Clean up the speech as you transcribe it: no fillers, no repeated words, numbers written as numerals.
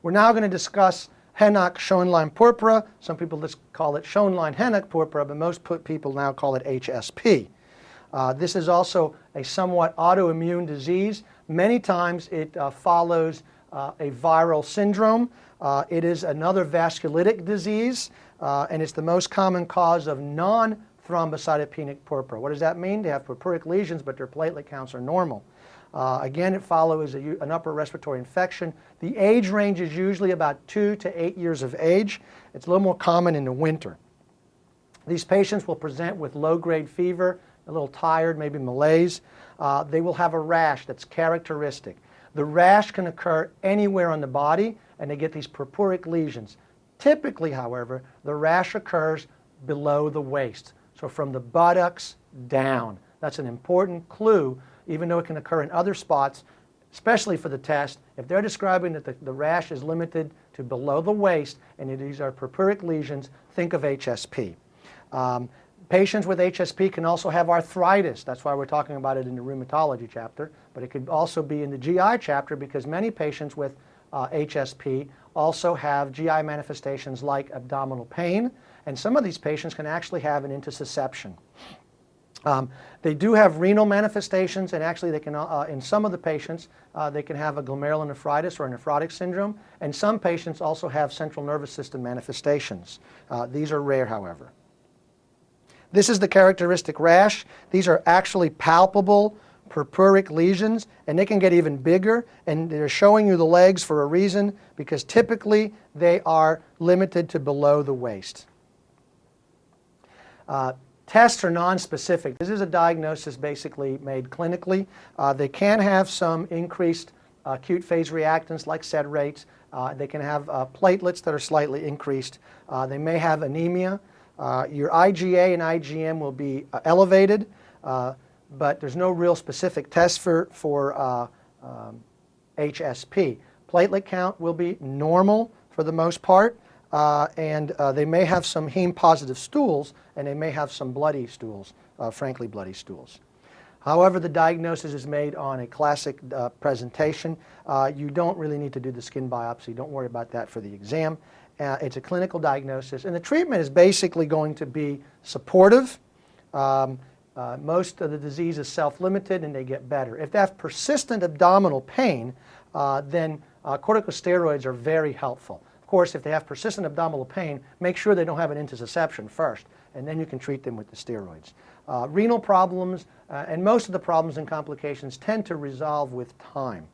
We're now going to discuss Henoch Schonlein Purpura. Some people just call it Schonlein Henoch Purpura, but most people now call it HSP. This is also a somewhat autoimmune disease. Many times it follows a viral syndrome. It is another vasculitic disease, and it's the most common cause of non-thrombocytopenic purpura. What does that mean? They have purpuric lesions, but their platelet counts are normal. Again, it follows an upper respiratory infection. The age range is usually about 2 to 8 years of age. It's a little more common in the winter. These patients will present with low-grade fever, a little tired, maybe malaise. They will have a rash that's characteristic. The rash can occur anywhere on the body, and they get these purpuric lesions. Typically, however, the rash occurs below the waist, so from the buttocks down. That's an important clue, even though it can occur in other spots, especially for the test. If they're describing that the rash is limited to below the waist and these are purpuric lesions, think of HSP. Patients with HSP can also have arthritis. That's why we're talking about it in the rheumatology chapter, but it could also be in the GI chapter because many patients with HSP also have GI manifestations like abdominal pain, and some of these patients can actually have an intussusception. They do have renal manifestations, and actually they can, in some of the patients, they can have a glomerulonephritis or a nephrotic syndrome, and some patients also have central nervous system manifestations. These are rare, however. This is the characteristic rash. These are actually palpable purpuric lesions, and they can get even bigger, and they're showing you the legs for a reason, because typically they are limited to below the waist. Tests are nonspecific. This is a diagnosis basically made clinically. They can have some increased acute phase reactants like sed rates. They can have platelets that are slightly increased. They may have anemia. Your IgA and IgM will be elevated, but there's no real specific test for HSP. Platelet count will be normal for the most part, and they may have some heme-positive stools, and they may have some bloody stools, frankly bloody stools. However, the diagnosis is made on a classic presentation. You don't really need to do the skin biopsy. Don't worry about that for the exam. It's a clinical diagnosis, and the treatment is basically going to be supportive. Most of the disease is self-limited, and they get better. If they have persistent abdominal pain, then corticosteroids are very helpful. Of course, if they have persistent abdominal pain, make sure they don't have an intussusception first, and then you can treat them with the steroids. Renal problems and most of the problems and complications tend to resolve with time.